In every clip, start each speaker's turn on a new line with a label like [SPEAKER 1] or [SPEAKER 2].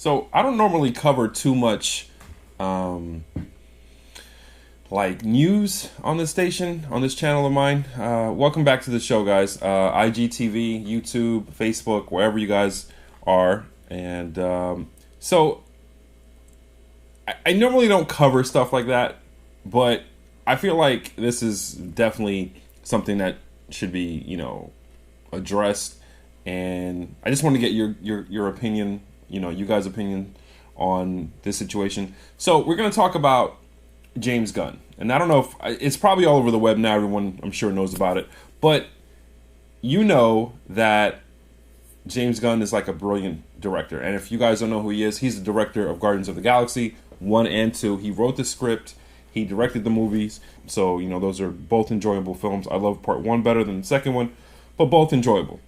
[SPEAKER 1] So I don't normally cover too much like news on this station, on this channel of mine. Welcome back to the show, guys. IGTV, YouTube, Facebook, wherever you guys are. And so I normally don't cover stuff like that, but I feel like this is definitely something that should be, addressed. And I just want to get your opinion, you guys' opinion on this situation. So we're going to talk about James Gunn. And I don't know if it's probably all over the web now. Everyone, I'm sure, knows about it. But you know that James Gunn is like a brilliant director. And if you guys don't know who he is, he's the director of Guardians of the Galaxy 1 and 2. He wrote the script. He directed the movies. So, those are both enjoyable films. I love part 1 better than the second one, but both enjoyable.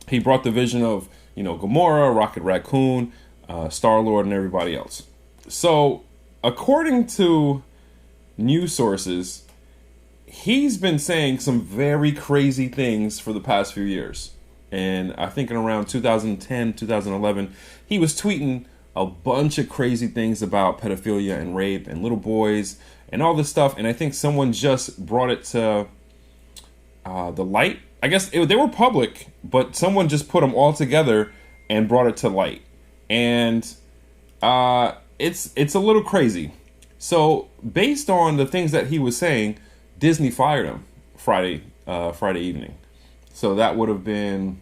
[SPEAKER 1] He brought the vision of, Gamora, Rocket Raccoon, Star-Lord, and everybody else. So, according to news sources, he's been saying some very crazy things for the past few years. And I think in around 2010, 2011, he was tweeting a bunch of crazy things about pedophilia and rape and little boys and all this stuff. And I think someone just brought it to the light. I guess they were public, but someone just put them all together and brought it to light. And it's a little crazy. So based on the things that he was saying, Disney fired him Friday evening. So that would have been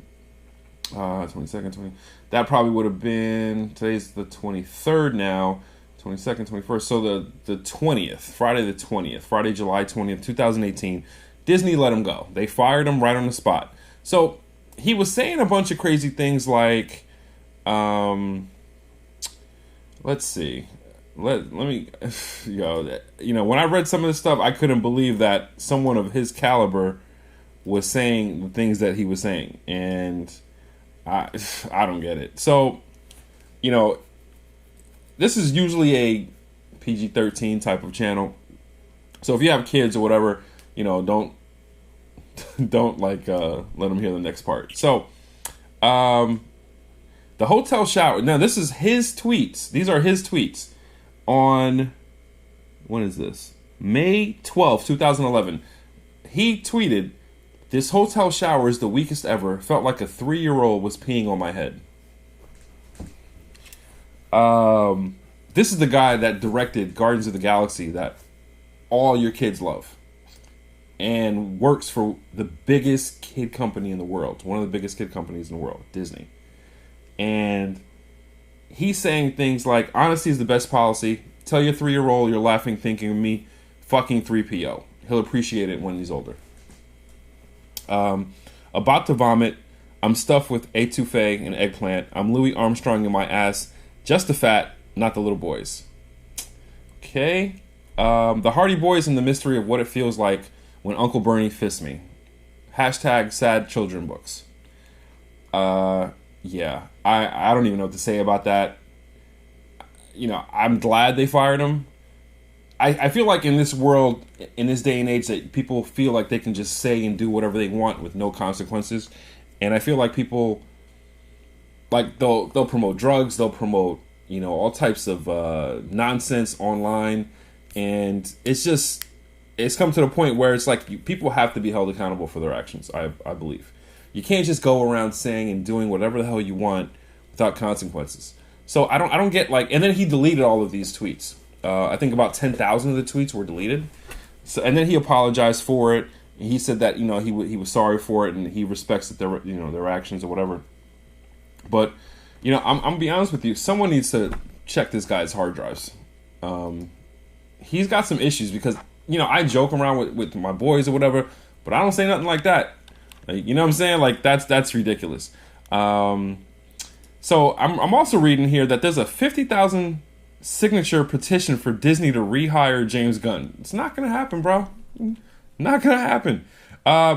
[SPEAKER 1] 22nd, 20. That probably would have been, today's the 23rd now, 22nd, 21st. So the 20th, Friday the 20th, Friday, July 20th, 2018, Disney let him go. They fired him right on the spot. So he was saying a bunch of crazy things like, let's see. Let me, when I read some of this stuff, I couldn't believe that someone of his caliber was saying the things that he was saying. And I don't get it. So, this is usually a PG-13 type of channel. So if you have kids or whatever, don't let them hear the next part. So, the hotel shower. Now, this is his tweets. These are his tweets on, when is this? May 12th, 2011. He tweeted, "This hotel shower is the weakest ever. Felt like a 3-year-old was peeing on my head." This is the guy that directed Guardians of the Galaxy that all your kids love. And works for the biggest kid company in the world. One of the biggest kid companies in the world, Disney. And he's saying things like, "Honesty is the best policy. Tell your 3-year-old you're laughing thinking of me fucking 3PO. He'll appreciate it when he's older." About to vomit. I'm stuffed with etouffee and eggplant. I'm Louis Armstrong in my ass. Just the fat, not the little boys. Okay. The Hardy Boys and the mystery of what it feels like when Uncle Bernie fists me. Hashtag sad children books. Yeah. I don't even know what to say about that. I'm glad they fired him. I feel like in this world, in this day and age, that people feel like they can just say and do whatever they want with no consequences. And I feel like people, like they'll promote drugs, they'll promote, all types of nonsense online. And it's come to the point where it's like people have to be held accountable for their actions, I believe. You can't just go around saying and doing whatever the hell you want without consequences. So I don't get and then he deleted all of these tweets. I think about 10,000 of the tweets were deleted. So, and then he apologized for it. He said that, he was sorry for it and he respects that their actions or whatever. But, I'm gonna be honest with you. Someone needs to check this guy's hard drives. He's got some issues because, I joke around with my boys or whatever, but I don't say nothing like that. You know what I'm saying? Like that's ridiculous. So I'm also reading here that there's a 50,000 signature petition for Disney to rehire James Gunn. It's not gonna happen, bro. Not gonna happen.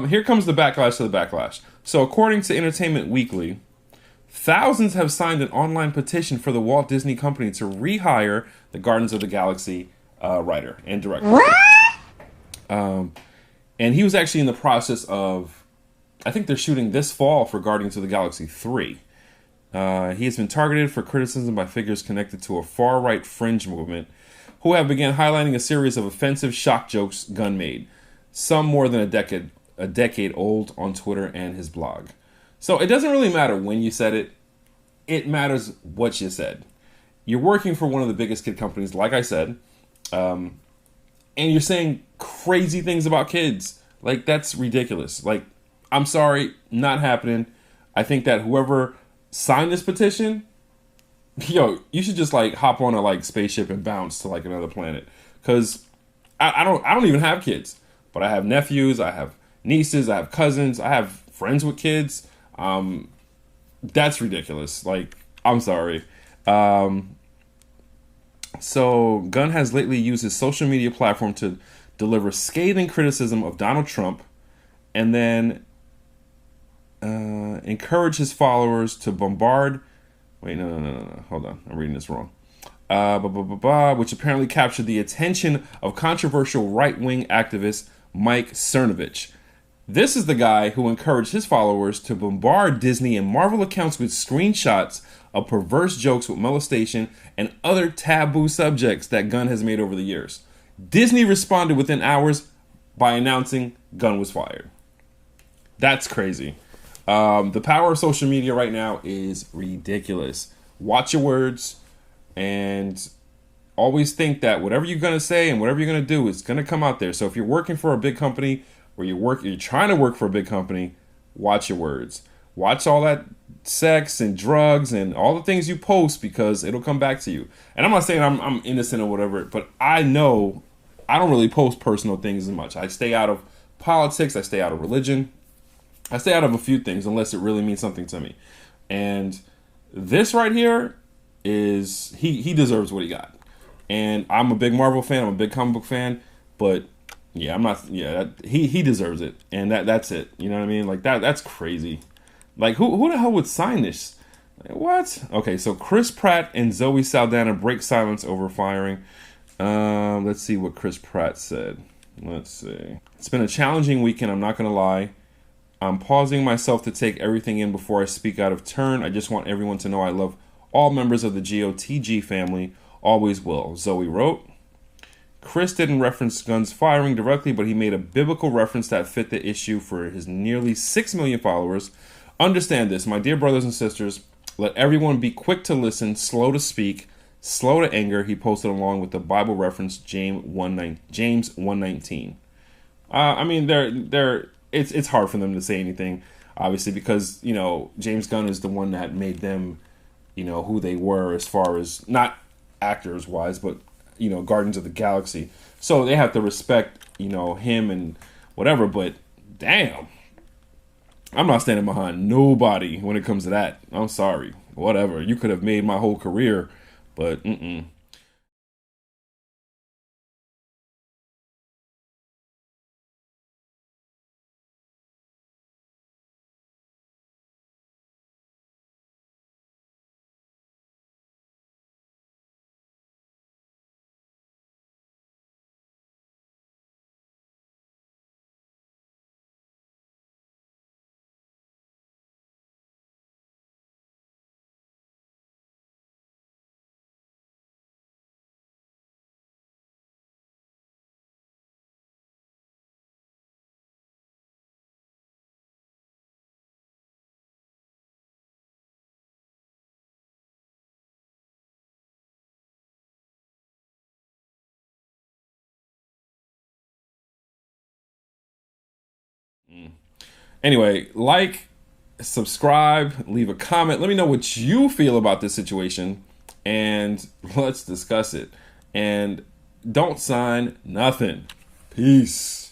[SPEAKER 1] Here comes the backlash to the backlash. So according to Entertainment Weekly, thousands have signed an online petition for the Walt Disney Company to rehire the Guardians of the Galaxy writer and director. And he was actually in the process of, I think they're shooting this fall for Guardians of the Galaxy 3. He has been targeted for criticism by figures connected to a far-right fringe movement who have begun highlighting a series of offensive shock jokes Gunn made, some more than a decade old, on Twitter and his blog. So it doesn't really matter when you said it. It matters what you said. You're working for one of the biggest kid companies, like I said, and you're saying crazy things about kids. Like, that's ridiculous. Like, I'm sorry, not happening. I think that whoever signed this petition, yo, you should just like hop on a like spaceship and bounce to like another planet. Cause I don't even have kids, but I have nephews, I have nieces, I have cousins, I have friends with kids. That's ridiculous. Like, I'm sorry. So Gunn has lately used his social media platform to deliver scathing criticism of Donald Trump, and then encourage his followers to bombard. Wait, no. Hold on. I'm reading this wrong. Which apparently captured the attention of controversial right-wing activist Mike Cernovich. This is the guy who encouraged his followers to bombard Disney and Marvel accounts with screenshots of perverse jokes with molestation and other taboo subjects that Gunn has made over the years. Disney responded within hours by announcing Gunn was fired. That's crazy. The power of social media right now is ridiculous. Watch your words, and always think that whatever you're going to say and whatever you're going to do is going to come out there. So if you're working for a big company, or you're trying to work for a big company, watch your words. Watch all that sex and drugs and all the things you post, because it'll come back to you. And I'm not saying I'm innocent or whatever, but I know I don't really post personal things as much. I stay out of politics. I stay out of religion. I stay out of a few things unless it really means something to me. And this right here is, he deserves what he got. And I'm a big Marvel fan. I'm a big comic book fan. But yeah, I'm not. Yeah, he deserves it, and that's it. You know what I mean? Like that's crazy. Like who the hell would sign this? Like, what? Okay, so Chris Pratt and Zoe Saldana break silence over firing. Let's see what Chris Pratt said. Let's see. It's been a challenging weekend. I'm not gonna lie. I'm pausing myself to take everything in before I speak out of turn. I just want everyone to know I love all members of the GOTG family. Always will. Zoe wrote. Chris didn't reference Gunn's firing directly, but he made a biblical reference that fit the issue for his nearly 6 million followers. Understand this, my dear brothers and sisters. Let everyone be quick to listen, slow to speak, slow to anger. He posted along with the Bible reference James 1:19. I mean, it's hard for them to say anything, obviously, because James Gunn is the one that made them, who they were as far as not actors wise, but Guardians of the Galaxy. So they have to respect, him and whatever, but damn. I'm not standing behind nobody when it comes to that. I'm sorry. Whatever. You could have made my whole career, but anyway, subscribe, leave a comment. Let me know what you feel about this situation, and let's discuss it. And don't sign nothing. Peace.